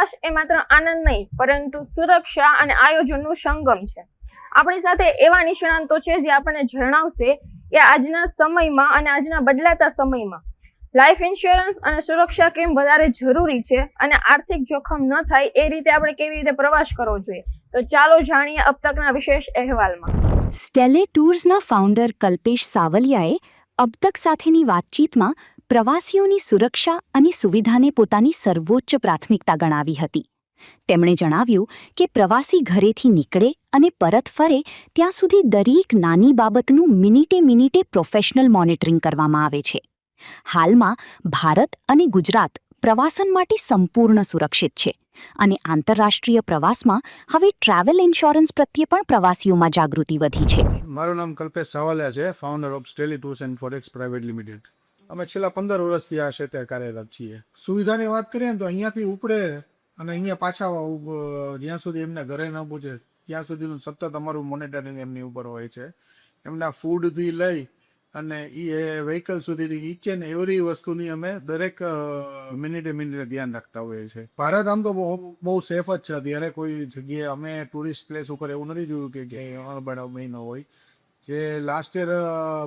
પ્રવાસ એ માત્ર આનંદ નહીં પરંતુ સુરક્ષા અને આયોજનનું સંગમ છે. આપણી સાથે એવા નિષ્ણાંતો છે જે આપણને જણાવશે કે આજના સમયમાં અને આજના બદલાતા સમયમાં લાઈફ ઇન્સ્યોરન્સ અને સુરક્ષા કેમ વધારે જરૂરી છે અને આર્થિક જોખમ ન થાય એ રીતે આપણે કેવી રીતે પ્રવાસ કરવો જોઈએ. તો ચાલો જાણીએ અબ તકના વિશેષ અહેવાલમાં. સ્ટેલે ટૂર્સના ફાઉન્ડર કલ્પેશ સાવલિયાએ અબ તક સાથેની વાતચીતમાં પ્રવાસીઓની સુરક્ષા અને સુવિધાને પોતાની સર્વોચ્ચ પ્રાથમિકતા ગણાવી હતી. તેમણે જણાવ્યું કે પ્રવાસી ઘરેથી નીકળે અને પરત ફરે ત્યાં સુધી દરેક નાની બાબતનું મિનિટે પ્રોફેશનલ મોનિટરિંગ કરવામાં આવે છે. હાલમાં ભારત અને ગુજરાત પ્રવાસન માટે સંપૂર્ણ સુરક્ષિત છે અને આંતરરાષ્ટ્રીય પ્રવાસમાં હવે ટ્રાવેલ ઇન્સ્યોરન્સ પ્રત્યે પણ પ્રવાસીઓમાં જાગૃતિ વધી છે. મારું નામ કલ્પેશ સાવલિયા છે, founder of Stanley tours and forex private limited. અમે છેલ્લા 15 વર્ષથી આ ક્ષેત્રે કાર્યરત છીએ. સુવિધાની વાત કરીએ તો અહીંયાથી ઉપડે અને અહીંયા પાછા જ્યાં સુધી એમના ઘરે ન પહોંચે ત્યાં સુધીનું સતત અમારું મોનિટરિંગ એમની ઉપર હોય છે. એમના ફૂડથી લઈ અને એ વ્હીકલ સુધીની ઈચ એન્ડ એવરી વસ્તુની અમે દરેક મિનિટે ધ્યાન રાખતા હોઈએ છીએ. ભારત આમ તો બહુ સેફ જ છે. અત્યારે કોઈ જગ્યાએ અમે ટુરિસ્ટ પ્લેસ ઉપર એવું નથી જોયું કે ક્યાંય અણબનાવ મહિનો હોય. જે લાસ્ટ યર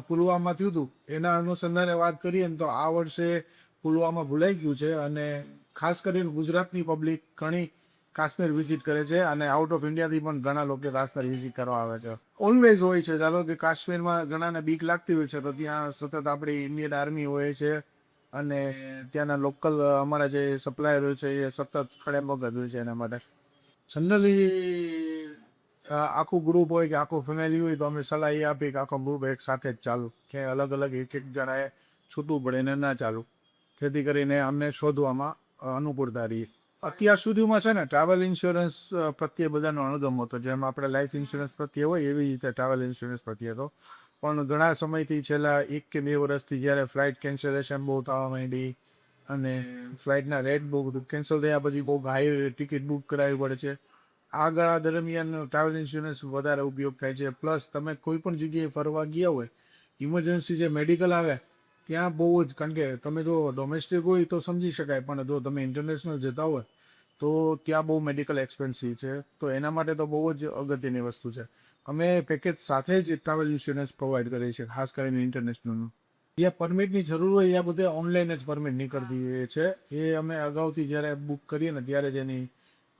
પુલવામા થયું હતું એના અનુસંધાને વાત કરીએ ને તો આ વર્ષે પુલવામા ભૂલાઈ ગયું છે અને ખાસ કરીને ગુજરાતની પબ્લિક ઘણી કાશ્મીર વિઝિટ કરે છે અને આઉટ ઓફ ઇન્ડિયાથી પણ ઘણા લોકો કાશ્મીર વિઝિટ કરવા આવે છે. ઓલવેઝ હોય છે. ચાલો કે કાશ્મીરમાં ઘણાને બીક લાગતી હોય છે તો ત્યાં સતત આપણી ઇન્ડિયન આર્મી હોય છે અને ત્યાંના લોકલ અમારા જે સપ્લાયર હોય છે એ સતત ખડે મગજ હોય છે એના માટે. જનરલી આખું ગ્રુપ હોય કે આખું ફેમિલી હોય તો અમે સલાહ એ આપીએ કે આખો ગ્રુપ એક સાથે જ ચાલુ, કે અલગ અલગ એક જણાએ છૂટવું પડે એને ના ચાલુ, જેથી કરીને અમને શોધવામાં અનુકૂળતા રહીએ. અત્યાર સુધીમાં છે ને ટ્રાવેલ ઇન્સ્યોરન્સ પ્રત્યે બધાનો અણગમ હતો. જેમ આપણે લાઈફ ઇન્સ્યોરન્સ પ્રત્યે હોય એવી રીતે ટ્રાવેલ ઇન્સ્યોરન્સ પ્રત્યે હતો. પણ ઘણા સમયથી છેલ્લા 1 કે 2 વર્ષથી જ્યારે ફ્લાઇટ કેન્સલેશન બહુ થવા માંડી અને ફ્લાઇટના રેટ બહુ કેન્સલ થયા પછી બહુ હાઈ ટિકિટ બુક કરાવવી પડે છે, આ ગાળા દરમિયાન ટ્રાવેલ ઇન્સ્યોરન્સ વધારે ઉપયોગ થાય છે. પ્લસ તમે કોઈ પણ જગ્યાએ ફરવા ગયા હોય, ઇમરજન્સી જે મેડિકલ આવે ત્યાં બહુ જ, કારણ કે તમે જો ડોમેસ્ટિક હોય તો સમજી શકાય, પણ જો તમે ઇન્ટરનેશનલ જતા હોય તો ત્યાં બહુ મેડિકલ એક્સપેન્સિવ છે. તો એના માટે તો બહુ જ અગત્યની વસ્તુ છે. અમે પેકેજ સાથે જ ટ્રાવેલ ઇન્સ્યોરન્સ પ્રોવાઈડ કરીએ છીએ, ખાસ કરીને ઇન્ટરનેશનલનું. જ્યાં પરમિટની જરૂર હોય ત્યાં બધે ઓનલાઈન જ પરમિટ નીકળતી હોય છે. એ અમે અગાઉથી જ્યારે બુક કરીએ ને ત્યારે જ એની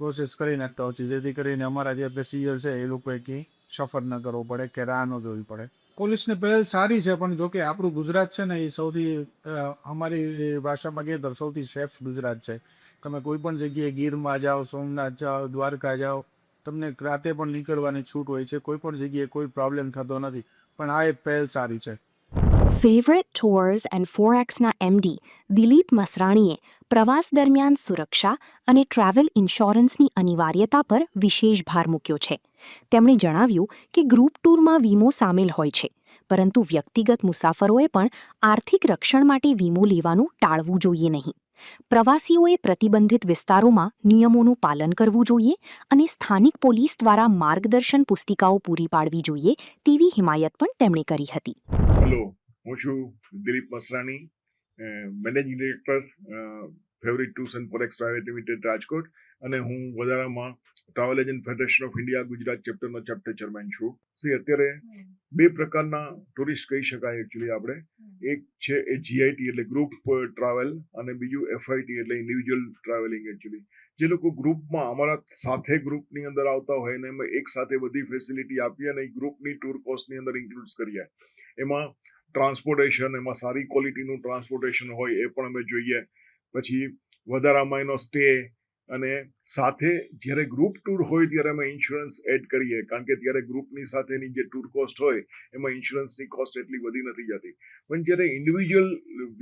પ્રોસેસ કરી નાખતા હોય છે, જેથી કરીને અમારા જે પેસેન્જર છે એ લોકોએ ક્યાંય સફર ન કરવો પડે કે રાહ ન જોવી પડે. પોલીસની પહેલ સારી છે, પણ જોકે આપણું ગુજરાત છે ને એ સૌથી અમારી ભાષામાં કહીએ તો સૌથી સેફ ગુજરાત છે. તમે કોઈ પણ જગ્યાએ ગીરમાં જાઓ, સોમનાથ જાઓ, દ્વારકા જાઓ, તમને રાતે પણ નીકળવાની છૂટ હોય છે. કોઈ પણ જગ્યાએ કોઈ પ્રોબ્લેમ થતો નથી. પણ આ એક પહેલ સારી છે. ફેવરેટ ટૂર્સ એન્ડ ફોરેક્સના એમડી દિલીપ મસરાણીએ પ્રવાસ દરમિયાન સુરક્ષા અને ટ્રાવેલ ઇન્સ્યોરન્સની અનિવાર્યતા પર વિશેષ ભાર મૂક્યો છે. તેમણે જણાવ્યું કે ગ્રુપ ટૂરમાં વીમો સામેલ હોય છે, પરંતુ વ્યક્તિગત મુસાફરોએ પણ આર્થિક રક્ષણ માટે વીમો લેવાનું ટાળવું જોઈએ નહીં. પ્રવાસીઓએ પ્રતિબંધિત વિસ્તારોમાં નિયમોનું પાલન કરવું જોઈએ અને સ્થાનિક પોલીસ દ્વારા માર્ગદર્શન પુસ્તિકાઓ પૂરી પાડવી જોઈએ તેવી હિમાયત પણ તેમણે કરી હતી. હેલો, હું છું Dilip Masrani, managing director favourite tours and forex private limited Rajkot, અને હું વધારામાં travel agent federation of India Gujarat ચેપ્ટરનો ચેપ્ટર ચેરમેન છું. અત્યારે 2 પ્રકારના ટુરિસ્ટ કહી શકાય એકચ્યુઅલી આપણે. એક છે એ જીઆઈટી એટલે ગ્રુપ ટ્રાવેલ, અને બીજું એફઆઈટી એટલે ઇન્ડિવિજ્યુઅલ ટ્રાવેલિંગ. એકચ્યુઅલી જે લોકો ગ્રુપમાં અમારા સાથે ગ્રુપની અંદર આવતા હોય ને અમે એક સાથે બધી ફેસિલિટી આપીએ અને એ ગ્રુપની ટૂર કોસ્ટની અંદર ઇન્ક્લુડ કરીએ. એમાં ટ્રાન્સપોર્ટેશન, એમાં સારી ક્વોલિટીનું ટ્રાન્સપોર્ટેશન હોય એ પણ અમે જોઈએ. પછી વધારામાં એનો સ્ટે, અને સાથે જ્યારે ગ્રુપ ટૂર હોય ત્યારે અમે ઇન્સ્યોરન્સ એડ કરીએ, કારણ કે ત્યારે ગ્રુપની સાથેની જે ટૂર કોસ્ટ હોય એમાં ઇન્સ્યોરન્સની કોસ્ટ એટલી વધી નથી જતી. પણ જ્યારે ઇન્ડિવિજ્યુઅલ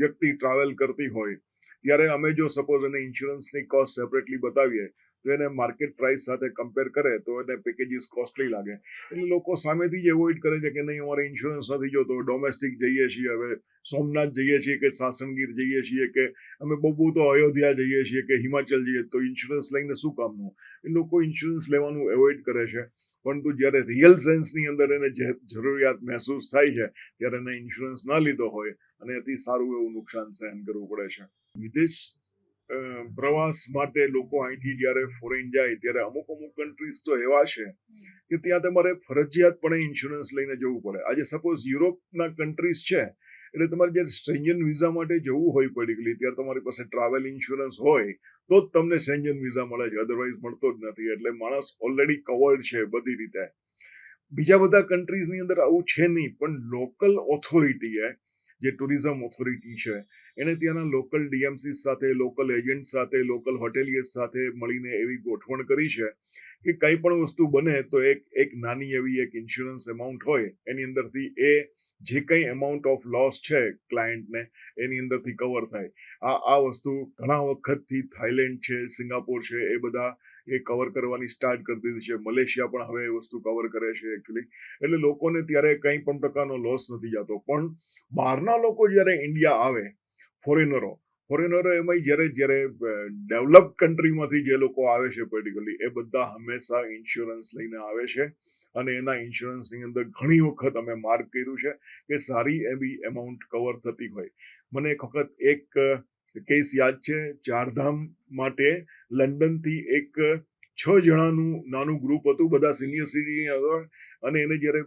વ્યક્તિ ટ્રાવેલ કરતી હોય ત્યારે અમે જો સપોઝ એને ઇન્સ્યોરન્સની કોસ્ટ સેપરેટલી બતાવીએ તો એને માર્કેટ પ્રાઇસ સાથે કમ્પેર કરે તો એને પેકેજીસ કોસ્ટલી લાગે. એટલે લોકો સામેથી જ એવોઇડ કરે છે કે નહીં અમારે ઇન્સ્યોરન્સ નથી જોતો, ડોમેસ્ટિક જઈએ છીએ, હવે સોમનાથ જઈએ છીએ કે સાસણગીર જઈએ છીએ કે અમે બહુ તો અયોધ્યા જઈએ છીએ કે હિમાચલ જઈએ તો ઇન્સ્યોરન્સ લઈને શું કામનું. એ લોકો ઇન્સ્યોરન્સ લેવાનું એવોઇડ કરે છે. પરંતુ જ્યારે રિયલ સેન્સની અંદર એને જરૂરિયાત મહેસૂસ થાય છે ત્યારે એને ઇન્સ્યોરન્સ ન લીધો હોય અને એથી સારું એવું નુકસાન સહન કરવું પડે છે. વિદેશ પ્રવાસ માટે લોકો અહીંથી જ્યારે ફોરેન જાય ત્યારે અમુક કન્ટ્રીઝ તો એવા છે કે ત્યાં તમારે ફરજિયાતપણે ઇન્સ્યોરન્સ લઈને જવું પડે. આજે સપોઝ યુરોપના કન્ટ્રીઝ છે એટલે તમારે જ્યારે સ્ટ્રેન્જન વિઝા માટે જવું હોય પર્ટિક્યુલરલી ત્યારે તમારી પાસે ટ્રાવેલ ઇન્સ્યોરન્સ હોય તો જ તમને સ્ટ્રેન્જન વિઝા મળે છે, અધરવાઇઝ મળતો જ નથી. એટલે માણસ ઓલરેડી કવર્ડ છે બધી રીતે. બીજા બધા કન્ટ્રીઝની અંદર આવું છે નહીં, પણ લોકલ ઓથોરિટીએ જે ટુરિઝમ ઓથોરિટી છે એને ત્યાંના લોકલ ડીએમસી સાથે, લોકલ એજન્ટ સાથે, લોકલ હોટેલિયર્સ સાથે મળીને એવી ગોઠવણ કરી છે કે કંઈ પણ વસ્તુ બને તો એક નાની એવી એક ઇન્સ્યોરન્સ એમાઉન્ટ હોય એની અંદરથી એ જે કંઈ એમાઉન્ટ ઓફ લોસ છે ક્લાયન્ટને એની અંદરથી કવર થાય. આ વસ્તુ ઘણા વખતથી થાઈલેન્ડ છે, સિંગાપોર છે, એ બધા એ કવર કરવાની સ્ટાર્ટ કરી દીધી છે. મલેશિયા પણ હવે એ વસ્તુ કવર કરે છે એકચ્યુઅલી. એટલે લોકોને ત્યારે કંઈ પણ પ્રકારનો લોસ નથી જતો. પણ બહારના લોકો જ્યારે ઇન્ડિયા આવે, ફોરેનરો એમાં જ્યારે ડેવલપ કન્ટ્રીમાંથી જે લોકો આવે છે પર્ટિક્યુલરલી એ બધા હંમેશા ઇન્સ્યોરન્સ લઈને આવે છે. અને એના ઇન્સ્યોરન્સની અંદર ઘણી વખત અમે માર્ક કર્યું છે કે સારી એવી એમાઉન્ટ કવર થતી હોય. મને એક વખત એક કેસ યાદ છે, ચારધામ માટે લંડનથી એક 6 જણાનું નાનું ગ્રુપ હતું, બધા સિનિયર સિટીઝન હતા. અને એને જ્યારે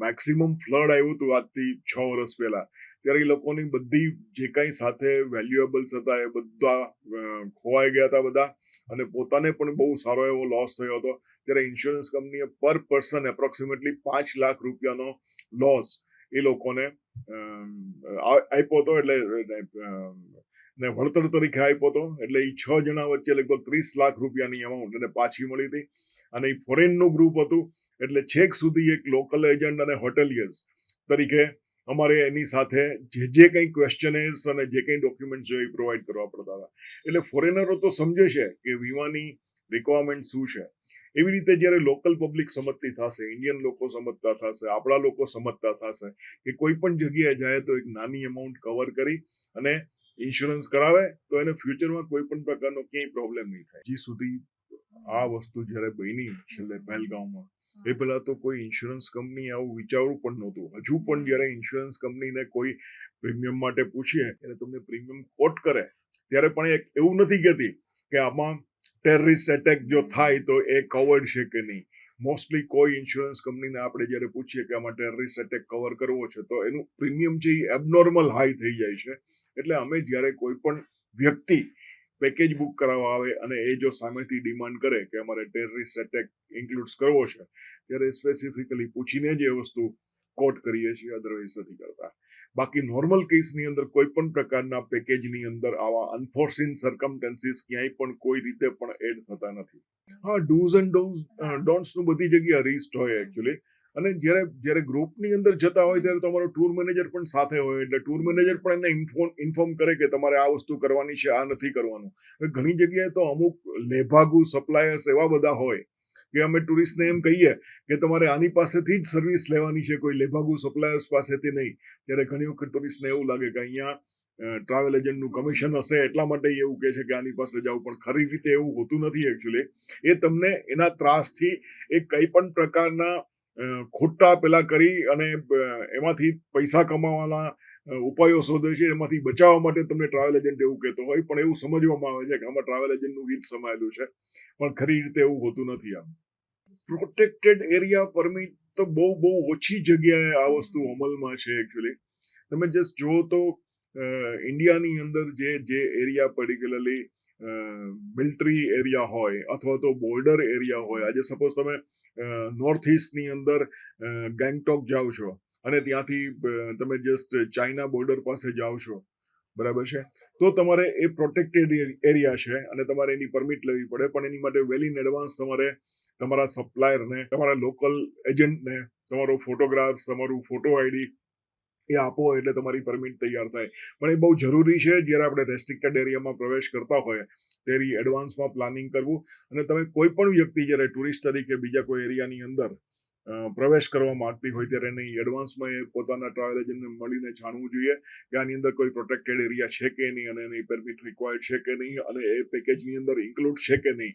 મેક્સિમમ ફ્લડ આવ્યું હતું આજથી 6 વર્ષ પહેલા, ત્યારે એ લોકોની બધી જે કાંઈ સાથે વેલ્યુએબલ્સ હતા એ બધા ખોવાઈ ગયા હતા બધા, અને પોતાને પણ બહુ સારો એવો લોસ થયો હતો. ત્યારે ઇન્સ્યોરન્સ કંપનીએ પર પર્સન એપ્રોક્સિમેટલી 5 લાખ રૂપિયાનો લોસ એ લોકોને આપ્યો હતો. એટલે ને વળતર તરીકે આપ્યો હતો. એટલે એ 6 જણા વચ્ચે લગભગ 30 લાખ રૂપિયાની અમાઉન્ટ એને પાછી મળી હતી. અને એ ફોરેનનું ગ્રુપ હતું એટલે છેક સુધી એક લોકલ એજન્ટ અને હોટેલિયર્સ તરીકે અમારે એની સાથે જે કંઈ ક્વેશ્ચનેર્સ અને જે કંઈ ડોક્યુમેન્ટ છે એ પ્રોવાઈડ કરવા પડતા હતા. એટલે ફોરેનરો તો સમજે છે કે વીમાની રિક્વાયરમેન્ટ શું છે. એવી રીતે જ્યારે લોકલ પબ્લિક સમજતી થશે, ઇન્ડિયન લોકો સમજતા થશે, આપણા લોકો સમજતા થશે કે કોઈ પણ જગ્યાએ જાય તો એક નાની અમાઉન્ટ કવર કરી અને ઇન્સ્યોરન્સ કરાવે તો એને ફ્યુચરમાં કોઈ પણ પ્રકારનો ક્યાંય પ્રોબ્લેમ નહીં થાય. હજી સુધી આ વસ્તુ જ્યારે બની છેલ્લે પહેલગામમાં, એ પહેલા તો કોઈ ઇન્સ્યોરન્સ કંપની આવું વિચારવું પણ નહોતું. હજુ પણ જ્યારે ઇન્સ્યોરન્સ કંપનીને કોઈ પ્રીમિયમ માટે પૂછીએ એટલે તમને પ્રીમિયમ કોટ કરે ત્યારે પણ એવું નથી કહેતી કે આમાં ટેરરિસ્ટ એટેક જો થાય તો એ કવર્ડ છે કે નહીં. મોસ્ટલી કોઈ ઇન્સ્યોરન્સ કંપનીને આપણે જ્યારે પૂછીએ કે આમાં ટેરરિસ્ટ એટેક કવર કરવો છે તો એનું પ્રીમિયમ છે એ એબનોર્મલ હાઈ થઈ જાય છે. એટલે અમે જ્યારે કોઈ પણ વ્યક્તિ પેકેજ બુક કરાવવા આવે અને એ જો સામેથી ડિમાન્ડ કરે કે અમારે ટેરરિસ્ટ એટેક ઇન્ક્લુડ કરવો છે ત્યારે સ્પેસિફિકલી પૂછીને જ એ વસ્તુ કોટ કરીએ છીએ, અધરવાઇઝ નથી કરતા. બાકી નોર્મલ કેસની અંદર કોઈ પણ પ્રકારના પેકેજની અંદર આવા અનફોર્સીન સર્કમસ્ટન્સીસ ક્યાંય પણ કોઈ રીતે પણ એડ થતા નથી. હા, ડૂઝ એન્ડ ડોન્ટ્સનું બધી જગ્યા લિસ્ટ હોય એકચ્યુઅલી. અને જ્યારે ગ્રુપની અંદર જતા હોય ત્યારે તમારો ટૂર મેનેજર પણ સાથે હોય એટલે ટૂર મેનેજર પણ એને ઇન્ફોર્મ કરે કે તમારે આ વસ્તુ કરવાની છે, આ નથી કરવાનું. ઘણી જગ્યાએ તો અમુક લેભાગુ સપ્લાયર્સ એવા બધા હોય કે અમે ટુરિસ્ટને એમ કહીએ કે તમારે આની પાસેથી જ સર્વિસ લેવાની છે, કોઈ લેભાગુ સપ્લાયર્સ પાસેથી નહીં. ત્યારે ઘણી વખત ટુરિસ્ટને એવું લાગે કે અહીંયા ટ્રાવેલ એજન્ટનું કમિશન હશે એટલા માટે એવું કહે છે કે આની પાસે જાવ, પણ ખરી રીતે એવું હોતું નથી એકચ્યુઅલી. એ તમને એના ત્રાસથી એ કંઈ પણ પ્રકારના ખોટા પેલા કરી અને એમાંથી પૈસા કમાવાના ઉપાયો શોધે છે. એમાંથી બચાવવા માટે તમને ટ્રાવેલ એજન્ટ એવું કહેતો હોય, પણ એવું સમજવામાં આવે છે કે આમાં ટ્રાવેલ એજન્ટનું હિત સમાયેલું છે, પણ ખરી રીતે એવું હોતું નથી. આમ પ્રોટેક્ટેડ એરિયા પરમિટ તો બહુ ઓછી જગ્યાએ આ વસ્તુ અમલમાં છે એકચ્યુઅલી. તમે જસ્ટ જુઓ તો ઇન્ડિયાની અંદર જે એરિયા પર્ટિક્યુલરલી મિલિટરી એરિયા હોય અથવા તો બોર્ડર એરિયા હોય, આજે સપોઝ તમે નોર્થ ઇસ્ટની અંદર ગેંગટોક જાઓ છો અને ત્યાંથી તમે જસ્ટ ચાઇના બોર્ડર પાસે જાઓ છો, બરાબર છે, તો તમારે એ પ્રોટેક્ટેડ એરિયા છે અને તમારે એની પરમિટ લેવી પડે. પણ એની માટે વેલ ઇન એડવાન્સ તમારે તમારા સપ્લાયરને, તમારા લોકલ એજન્ટને તમારો ફોટોગ્રાફ્સ, તમારું ફોટો આઈડી એ આપો એટલે તમારી પરમિટ તૈયાર થાય. પણ એ બહુ જરૂરી છે જ્યારે આપણે રેસ્ટ્રિક્ટેડ એરિયામાં પ્રવેશ કરતા હોય ત્યારે એડવાન્સમાં પ્લાનિંગ કરવું. અને તમે કોઈ પણ વ્યક્તિ જ્યારે ટુરિસ્ટ તરીકે બીજા કોઈ એરિયાની અંદર પ્રવેશ કરવા માંગતી હોય ત્યારે એની એડવાન્સમાં એ પોતાના ટ્રાવેલ એજન્ટને મળીને જાણવું જોઈએ કે આની અંદર કોઈ પ્રોટેક્ટેડ એરિયા છે કે નહીં અને એની પરમિટ રિક્વાયર્ડ છે કે નહીં અને એ પેકેજની અંદર ઇન્ક્લુડ છે કે નહીં.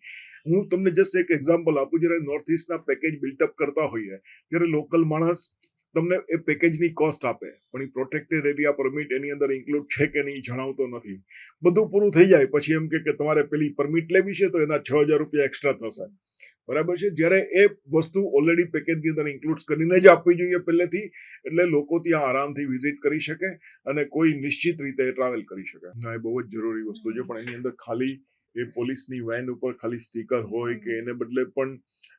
હું તમને જસ્ટ એક એક્ઝામ્પલ આપું. જ્યારે નોર્થ ઇસ્ટના પેકેજ બિલ્ટઅપ કરતા હોઈએ ત્યારે લોકલ માણસ તમને એ પેકેજની કોસ્ટ આપે, પણ એ પ્રોટેક્ટેડ એરિયા પરમિટ એની અંદર ઇન્ક્લુડ છે કે નહીં જણાવતો નથી. બધું પૂરું થઈ જાય પછી એમ કે તમારે પેલી પરમિટ લેવી છે તો એના 6,000 રૂપિયા એક્સ્ટ્રા થશે. બરાબર છે. જ્યારે એ વસ્તુ ઓલરેડી પેકેજની અંદર ઇન્ક્લુડ કરીને જ આપવી જોઈએ પહેલેથી, એટલે લોકો ત્યાં આરામથી વિઝિટ કરી શકે અને કોઈ નિશ્ચિત રીતે ટ્રાવેલ કરી શકે. એ બહુ જ જરૂરી વસ્તુ છે. પણ એની અંદર ખાલી એ પોલીસની વેન ઉપર ખાલી સ્ટીકર હોય કે એને બદલે પણ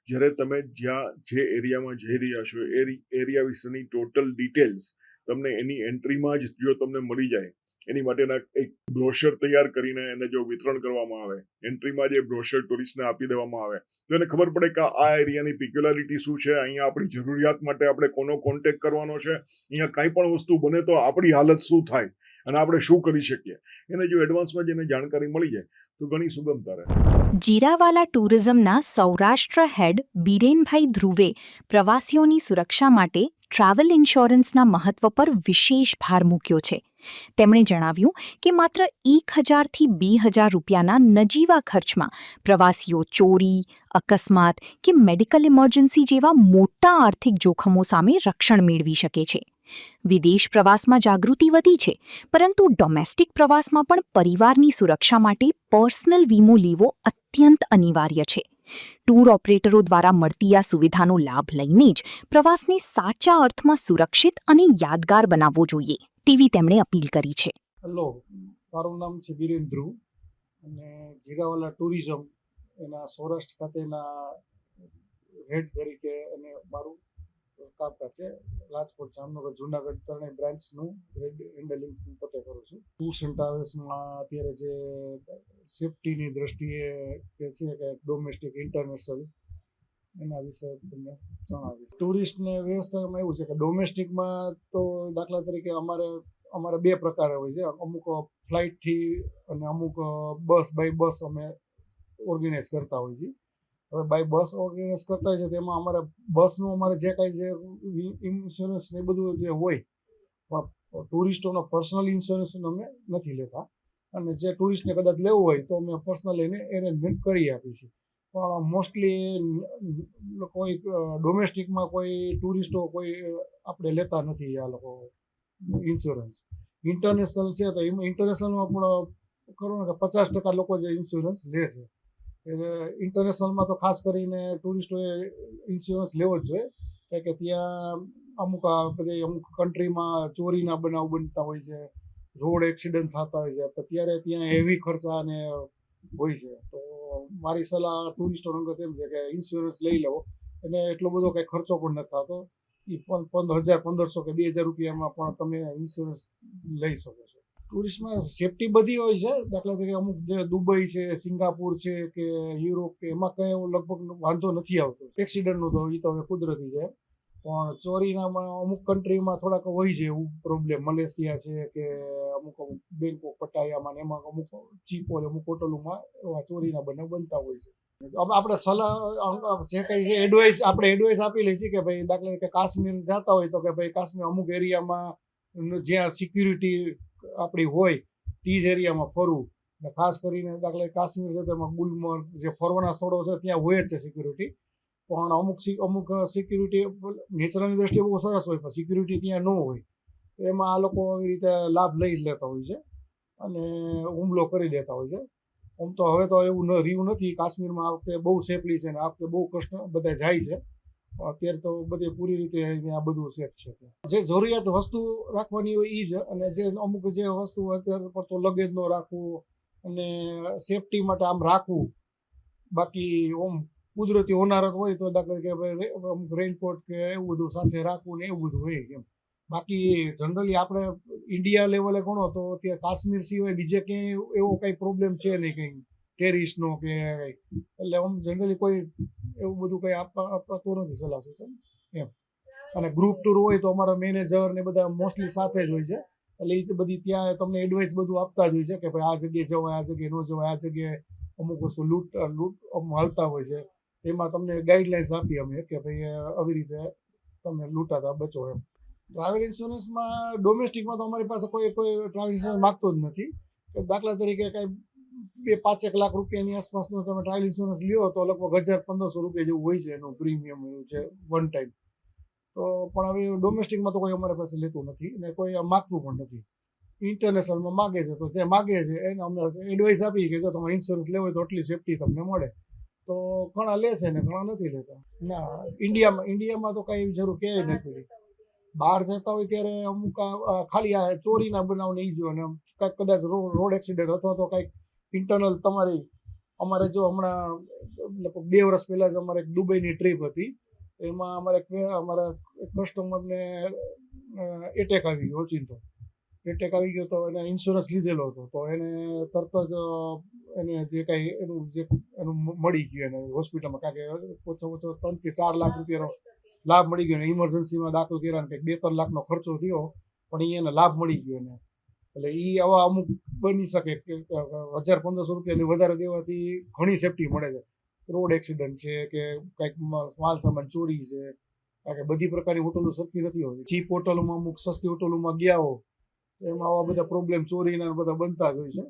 જ્યારે તમે જ્યાં જે એરિયામાં જઈ રહ્યા છો એ એરિયા વિશેની ટોટલ ડિટેલ્સ તમને એની એન્ટ્રીમાં જ જો તમને મળી જાય, એની માટેના એક બ્રોશર તૈયાર કરીને એને જો વિતરણ કરવામાં આવે, એન્ટ્રીમાં જે બ્રોશર ટુરિસ્ટને આપી દેવામાં આવે તો એને ખબર પડે કે આ એરિયાની પિક્યુલારિટી શું છે, અહીંયા આપણી જરૂરિયાત માટે આપણે કોનો કોન્ટેક્ટ કરવાનો છે, અહીંયા કાંઈ પણ વસ્તુ બને તો આપણી હાલત શું થાય અને આપણે શું કરી શકીએ, એને જો એડવાન્સમાં જેને જાણકારી મળી જાય તો ઘણી સુગમતા રહે. જીરાવાલા ટુરિઝમના સૌરાષ્ટ્ર હેડ બીરેનભાઈ ધ્રુવે પ્રવાસીઓની સુરક્ષા માટે ટ્રાવેલ ઇન્સ્યોરન્સના મહત્વ પર વિશેષ ભાર મૂક્યો છે. તેમણે જણાવ્યું કે માત્ર 1,000થી 2,000 રૂપિયાના નજીવા ખર્ચમાં પ્રવાસીઓ ચોરી, અકસ્માત કે મેડિકલ ઇમરજન્સી જેવા મોટા આર્થિક જોખમો સામે રક્ષણ મેળવી શકે છે. વિદેશ પ્રવાસમાં જાગૃતિ વધી છે, પરંતુ ડોમેસ્ટિક પ્રવાસમાં પણ પરિવારની સુરક્ષા માટે પર્સનલ વીમો લેવો અત્યંત અનિવાર્ય છે. ટૂર ઓપરેટરો દ્વારા મળતી આ સુવિધાનો લાભ લઈને જ પ્રવાસને સાચા અર્થમાં સુરક્ષિત અને યાદગાર બનાવવો જોઈએ તેવી તેમણે અપીલ કરી છે. હેલો, મારું નામ છે બીરેન ધ્રુવ અને જીરાવાલા ટુરિઝમ એના સૌરાષ્ટ્ર ખાતેના હેડ તરીકે અને મારું કામકાજ છે. રાજકોટ, જામનગર, જુનાગઢ ત્રણેય બ્રાન્ચનું હેન્ડલિંગ હું પોતે કરું છું. ટૂર્સ એન્ડ ટ્રાવેલ્સમાં અત્યારે જે સેફટીની દ્રષ્ટિએ કે છે કે ડોમેસ્ટિક, ઇન્ટરનેશનલ, એના વિશે તમને જણાવીશ. ટુરિસ્ટને વ્યવસ્થામાં એવું છે કે ડોમેસ્ટિકમાં તો દાખલા તરીકે અમારે બે પ્રકારે હોય છે. અમુક ફ્લાઇટથી અને અમુક બાય બસ અમે ઓર્ગેનાઇઝ કરતા હોઈએ છીએ. હવે બાય બસ ઓર્ગેનાઇઝ કરતા હોય છે તેમાં બસનું અમારે જે કાંઈ જે ઇન્સ્યોરન્સ ને બધું જે હોય, પણ ટુરિસ્ટોનો પર્સનલ ઇન્સ્યોરન્સ અમે નથી લેતા. અને જે ટુરિસ્ટને કદાચ લેવું હોય તો અમે પર્સનલ એને એરેન્જમેન્ટ કરી આપીએ છીએ. પણ મોસ્ટલી કોઈ ડોમેસ્ટિકમાં કોઈ ટુરિસ્ટો કોઈ આપણે લેતા નથી આ લોકો ઇન્સ્યોરન્સ. ઇન્ટરનેશનલ છે તો એમાં ઇન્ટરનેશનલમાં પણ ખરું ને કે 50% લોકો જે ઇન્સ્યોરન્સ લે છે. ઇન્ટરનેશનલમાં તો ખાસ કરીને ટુરિસ્ટોએ ઇન્સ્યોરન્સ લેવો જ જોઈએ કે ત્યાં અમુક કન્ટ્રીમાં ચોરીના બનાવ બનતા હોય છે, રોડ એક્સિડન્ટ થતા હોય છે, તો ત્યારે ત્યાં હેવી ખર્ચા અને હોય છે. તો મારી સલાહ ટુરિસ્ટોને અંગત એમ છે કે ઇન્સ્યોરન્સ લઈ લેવો, અને એટલો બધો કંઈ ખર્ચો પણ નથી થતો. એ 1,000, 1,500 કે 2,000 રૂપિયામાં પણ તમે ઇન્સ્યોરન્સ લઈ શકો છો. ટુરિસ્ટમાં સેફટી બધી હોય છે. દાખલા તરીકે અમુક જે દુબઈ છે, સિંગાપુર છે કે યુરોપ કે એમાં કંઈ લગભગ વાંધો નથી આવતો. એક્સિડન્ટનું તો એ તો હવે કુદરતી છે, પણ ચોરીનામાં અમુક કન્ટ્રીમાં થોડાક હોય છે એવું પ્રોબ્લેમ. મલેશિયા છે કે અમુક બેંકોક, પટાયામાં ને એમાં અમુક ચીપો, અમુક હોટલોમાં એવા ચોરીના બનાવ બનતા હોય છે. આપણે સલાહ જે કંઈ છે એડવાઇસ આપી લઈએ છીએ કે ભાઈ દાખલા તરીકે કાશ્મીર જતા હોય તો કે ભાઈ કાશ્મીર અમુક એરિયામાં જ્યાં સિક્યુરિટી આપણી હોય તે જ એરિયામાં ફરવું. અને ખાસ કરીને દાખલા કાશ્મીર છે તેમાં ગુલમર્ગ જે ફરવાના સ્થળો છે ત્યાં હોય જ છે સિક્યુરિટી, પણ અમુક સિક્યુરિટી નેચરની દ્રષ્ટિએ બહુ સરસ હોય પણ સિક્યુરિટી ત્યાં ન હોય, એમાં આ લોકો આવી રીતે લાભ લઈ જ લેતા હોય છે અને હુમલો કરી દેતા હોય છે. આમ તો હવે તો એવું રહ્યું નથી. કાશ્મીરમાં આ વખતે બહુ સેફલી છે અને આ વખતે બહુ કષ્ટ બધા જાય છે. અત્યારે તો બધી પૂરી રીતે આ બધું સેફ છે. જે જરૂરિયાત વસ્તુ રાખવાની હોય એ જ, અને જે અમુક જે વસ્તુ અત્યારે પર તો લગેજ ન રાખવું અને સેફટી માટે આમ રાખવું. બાકી ઓમ કુદરતી હોનારત હોય તો દાખલા કે અમુક રેઇનકોટ કે એવું બધું સાથે રાખવું ને એવું બધું હોય એમ. બાકી જનરલી આપણે ઇન્ડિયા લેવલે ગણો તો અત્યારે કાશ્મીર સિવાય બીજે ક્યાંય એવો કંઈ પ્રોબ્લેમ છે નહીં કંઈ ટેરિસ્ટનો કે કંઈ. એટલે આમ જનરલી કોઈ એવું બધું કંઈ આપતું નથી સલાહ સૂચન એમ. અને ગ્રુપ ટૂર હોય તો અમારા મેનેજર ને બધા મોસ્ટલી સાથે જ હોય છે, એટલે એ બધી ત્યાં તમને એડવાઇસ બધું આપતા જ હોય છે કે ભાઈ આ જગ્યાએ જવાય, આ જગ્યાએ ન જવાય, આ જગ્યાએ અમુક વસ્તુ લૂંટ હાલતા હોય છે. એમાં તમને ગાઈડલાઇન્સ આપી અમે કે ભાઈ આવી રીતે તમે લૂંટાતા બચો એમ. ટ્રાવેલ ઇન્સ્યોરન્સમાં ડોમેસ્ટિકમાં તો અમારી પાસે કોઈ ટ્રાવેલ ઇન્સ્યોરન્સ માગતો જ નથી. દાખલા તરીકે કાંઈ 2-5 લાખ રૂપિયાની આસપાસનું તમે ટ્રાવેલ ઇન્સ્યોરન્સ લ્યો તો લગભગ 1,000-1,500 રૂપિયા જેવું હોય છે એનું પ્રીમિયમ છે વન ટાઈમ. તો પણ હવે ડોમેસ્ટિકમાં તો કોઈ અમારી પાસે લેતું નથી ને કોઈ માગતું પણ નથી. ઇન્ટરનેશનલમાં માગે છે તો જે માગે છે એને અમે એડવાઇસ આપીએ કે જો તમારે ઇન્સ્યોરન્સ લેવો હોય તો આટલી સેફટી તમને મળે. તો ઘણા લે છે ને ઘણા નથી લેતા. ના, ઇન્ડિયામાં તો કાંઈ એવી જરૂર ક્યાંય નથી પડી. બહાર જતા હોય ત્યારે અમુક ખાલી આ ચોરીના બનાવને એ જો ને કાંઈક કદાચ રોડ એક્સિડન્ટ અથવા તો કાંઈક ઇન્ટરનલ તમારી અમારે જો હમણાં લગભગ 2 વર્ષ પહેલાં જ અમારે એક દુબઈની ટ્રીપ હતી. એમાં અમારા કસ્ટમરને એટેક આવી ગયો, ઓચિંતો એટેક આવી ગયો તો એને ઇન્સ્યોરન્સ લીધેલો હતો તો એને તરત જ એને જે કાંઈ એનું મળી ગયું એને હોસ્પિટલમાં, કારણ કે ઓછો 3 કે 4 લાખ રૂપિયાનો લાભ મળી ગયો. એને ઇમરજન્સીમાં દાખલ કર્યા ને કંઈક 2-3 લાખનો ખર્ચો થયો પણ એને લાભ મળી ગયો એને. એટલે એ આવા અમુક બની શકે કે 1,000-1,500 રૂપિયાથી વધારે દેવાથી ઘણી સેફટી મળે છે. રોડ એક્સિડન્ટ છે કે કંઈક માલ સામાન ચોરી છે, કારણ કે બધી પ્રકારની હોટલો સરખી નથી હોતી. ચીપ હોટલોમાં અમુક સસ્તી હોટલોમાં ગયા હો એમાં આવા બધા પ્રોબ્લેમ ચોરીના બધા બનતા જ હોય છે.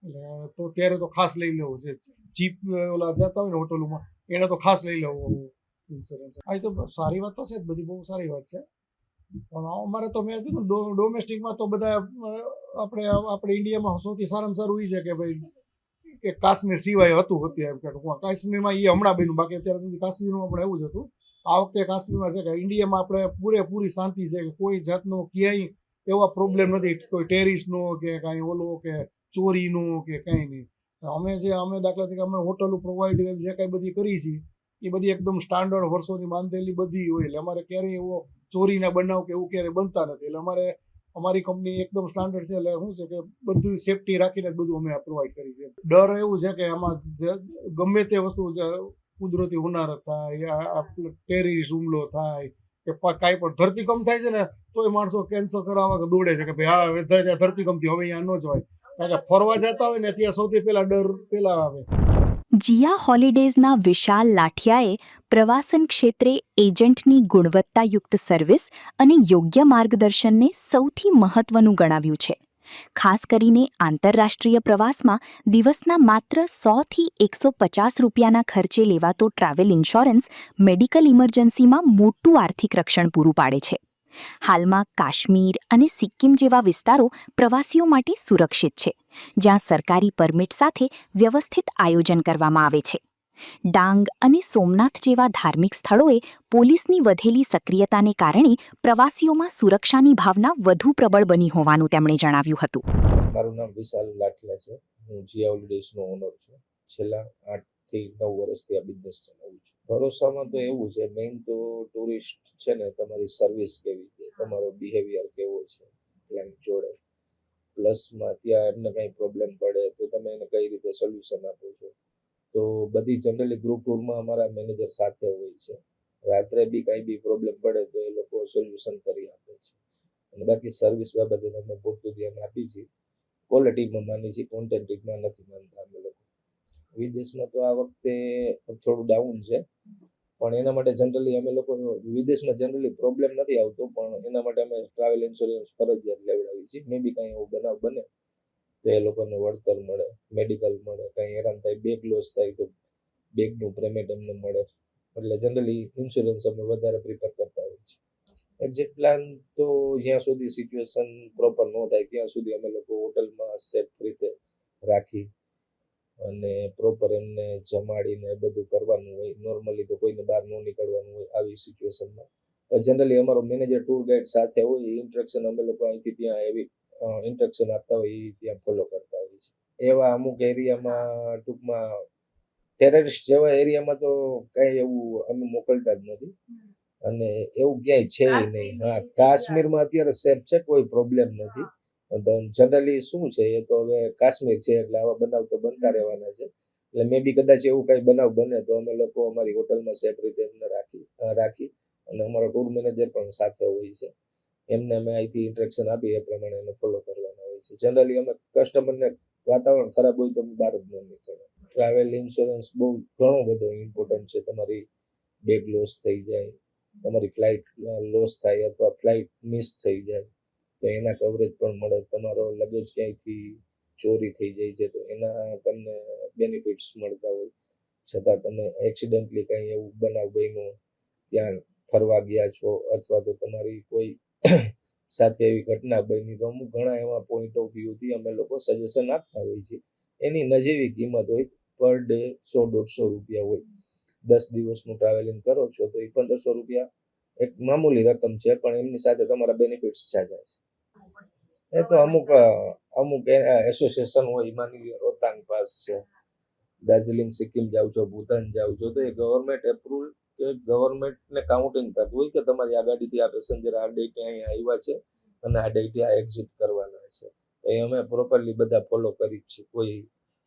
એટલે તો ત્યારે તો ખાસ લઈ લેવો છે. ચીપ ઓલા જતા હોય ને હોટલોમાં એને તો ખાસ લઈ લેવો ઇન્સ્યોરન્સ. આ તો સારી વાત તો છે જ, બધી બહુ સારી વાત છે. પણ અમારે તો મેં કીધું ડોમેસ્ટિકમાં તો બધા આપણે ઇન્ડિયામાં સૌથી સારામાં સારું એ છે કે ભાઈ કે કાશ્મીર સિવાય હતું અત્યારે. કાશ્મીરમાં એ હમણાં બન્યું, બાકી અત્યાર સુધી કાશ્મીરમાં પણ એવું જ હતું. આ વખતે કાશ્મીરમાં છે કે ઇન્ડિયામાં આપણે પૂરેપૂરી શાંતિ છે કે કોઈ જાતનો ક્યાંય એવા પ્રોબ્લેમ નથી, કોઈ ટેરિસનો કે કાંઈ ઓલો કે ચોરીનો કે કાંઈ નહીં. અમે દાખલા તરીકે અમે હોટલો પ્રોવાઈડ જે કાંઈ બધી કરી છે એ બધી એકદમ સ્ટાન્ડર્ડ વર્ષોની બાંધેલી બધી હોય. એટલે અમારે ક્યારેય એવો ચોરીના બનાવ કે એવું ક્યારેય બનતા નથી. એટલે અમારી કંપની એકદમ સ્ટાન્ડર્ડ છે. એટલે શું છે કે બધું સેફટી રાખીને જ બધું અમે પ્રોવાઈડ કરી છે. ડર એવું છે કે આમાં ગમે તે વસ્તુ કુદરતી હોનારત થાય, ટેરરિસ્ટ હુમલો થાય કે કાંઈ પણ ધરતીકંપ થાય છે ને તોય માણસો કેન્સલ કરાવવા દોડે છે કે ભાઈ હા ધરતીકંપથી હવે અહીંયા ન જવાય. કારણ કે ફરવા જતા હોય ને ત્યાં સૌથી પહેલા ડર પેલા આવે. જીયા હોલિડેઝના વિશાલ લાઠિયાએ પ્રવાસન ક્ષેત્રે એજન્ટની ગુણવત્તાયુક્ત સર્વિસ અને યોગ્ય માર્ગદર્શનને સૌથી મહત્વનું ગણાવ્યું છે. ખાસ કરીને આંતરરાષ્ટ્રીય પ્રવાસમાં દિવસના માત્ર 100થી 150 રૂપિયાના ખર્ચે લેવાતો ટ્રાવેલ ઇન્સ્યોરન્સ મેડિકલ ઇમરજન્સીમાં મોટું આર્થિક રક્ષણ પૂરું પાડે છે. હાલમાં કાશ્મીર અને સિક્કિમ જેવા વિસ્તારો પ્રવાસીઓ માટે સુરક્ષિત છે, જ્યાં સરકારી પરમિટ સાથે વ્યવસ્થિત આયોજન કરવામાં આવે છે. ડાંગ અને સોમનાથ જેવા ધાર્મિક સ્થળોએ પોલીસની વધેલી સક્રિયતાને કારણે પ્રવાસીઓમાં સુરક્ષાની ભાવના વધુ પ્રબળ બની હોવાનું તેમણે જણાવ્યું હતું. મારું નામ વિશાલ લાઠિયા છે. હું જીયા હોલિડેઝનો ઓનર છું. છેલ્લા 8 થી 9 વર્ષથી આ બિઝનેસ ચલાવું છું. ભરોસામાં તો એવું છે, મેઇન તો ટુરિસ્ટ છે ને તમારી સર્વિસ કેવી છે, તમારો બિહેવિયર કેવો છે ક્લાયન્ટ જોડે, પ્લસમાં ત્યાં એમને કંઈ પ્રોબ્લેમ પડે તો તમે એને કઈ રીતે સોલ્યુશન આપો છો. તો બધી જનરલી ગ્રુપ ટૂરમાં અમારા મેનેજર સાથે હોય છે. રાત્રે બી કાંઈ બી પ્રોબ્લેમ પડે તો એ લોકો સોલ્યુશન કરી આપે છે. અને બાકી સર્વિસ બાબતે અમે પૂરતું ધ્યાન આપી છીએ. ક્વોલિટીમાં માની છીએ, ક્વોન્ટિટીમાં નથી માનતા અમે લોકો. વિદેશમાં તો આ વખતે થોડું ડાઉન છે, પણ એના માટે જનરલી અમે લોકો વિદેશમાં જનરલી પ્રોબ્લેમ નથી આવતો, પણ એના માટે અમે ટ્રાવેલ ઇન્સ્યોરન્સ ફરજિયાત લેવડાવી છીએ. મે બી કાંઈ એવો બનાવ બને તો એ લોકોને વળતર મળે, મેડિકલ મળે, કાંઈ હેરાન થાય, બેગ લોસ થાય તો બેગનું પેમેન્ટ એમને મળે. એટલે જનરલી ઇન્સ્યોરન્સ અમે વધારે પ્રિફર કરતા હોઈએ છીએ. એક્ઝેક્ટ પ્લાન તો જ્યાં સુધી સિચ્યુએશન પ્રોપર ન થાય ત્યાં સુધી અમે લોકો હોટલમાં સેફ રીતે રાખી અને પ્રોપર એમને જમાડીને બધું કરવાનું હોય. નોર્મલી તો કોઈને બહાર ન નીકળવાનું હોય આવી સિચ્યુએશનમાં. જનરલી અમારો મેનેજર ટૂર ગાઈડ સાથે હોય, એ ઇન્સ્ટ્રક્શન અમે લોકો અહીંથી ત્યાં એવી ઇન્સ્ટ્રક્શન આપતા હોય એ ત્યાં ફોલો કરતા હોય છે. એવા અમુક એરિયામાં ટૂંકમાં ટેરરિસ્ટ જેવા એરિયામાં તો કાંઈ એવું અમે મોકલતા જ નથી અને એવું ક્યાંય છે નહીં. હા, કાશ્મીરમાં અત્યારે સેફ છે, કોઈ પ્રોબ્લેમ નથી. જનરલી શું છે એ તો હવે કાશ્મીર છે એટલે આવા બનાવ તો બનતા રહેવાના છે. એટલે મે બી કદાચ એવું કઈ બનાવ બને તો અમે લોકો અમારી હોટલમાં સેફ રીતે એમને રાખી અને અમારો ટૂર મેનેજર પણ સાથે હોય છે. એમને અમે અહીંથી ઇન્સ્ટ્રક્શન આપી એ પ્રમાણે એને ફોલો કરવાના હોય છે. જનરલી અમે કસ્ટમરને વાતાવરણ ખરાબ હોય તો બહાર જ ન નીકળે. ટ્રાવેલ ઇન્સ્યોરન્સ બહુ ઘણો બધો ઇમ્પોર્ટન્ટ છે. તમારી બેગ લોસ થઈ જાય, તમારી ફ્લાઇટ લોસ થાય અથવા ફ્લાઇટ મિસ થઈ જાય તો એના કવરેજ પણ મળે. તમારો લગેજ ક્યાંયથી ચોરી થઈ જાય છે તો એના તમને બેનિફિટ્સ મળતા હોય. છતાં તમે એક્સિડન્ટલી કંઈ એવું બનાવ બન્યો ત્યાં ફરવા ગયા છો અથવા તો તમારી કોઈ સાથે એવી ઘટના બની, તો અમુક ઘણા એવા પોઈન્ટ ઓફ વ્યૂથી અમે લોકો સજેશન આપતા હોઈએ છીએ. એની નજીવી કિંમત હોય, પર ડે 100-150 રૂપિયા હોય. 10 દિવસનું ટ્રાવેલિંગ કરો છો તો એ 1500 રૂપિયા એક મામૂલી રકમ છે, પણ એમની સાથે તમારા બેનિફિટ્સ જાય છે. એ તો અમુક એસોસિએશન હોય, માની લો રોહતાંગ પાસ છે, દાર્જિલિંગ સિક્કિમ જાઓ છો, ભૂતાન જાઓ છો, તો એ ગવર્મેન્ટ એપ્રુવલ કે ગવર્મેન્ટને કાઉન્ટિંગ થતું હોય કે તમારી આ ગાડીથી આ પેસેન્જર આ ડેટે અહીંયા આવ્યા છે અને આ ડેટે આ એક્ઝિટ કરવાના છે. તો એ અમે પ્રોપરલી બધા ફોલો કરી છીએ. કોઈ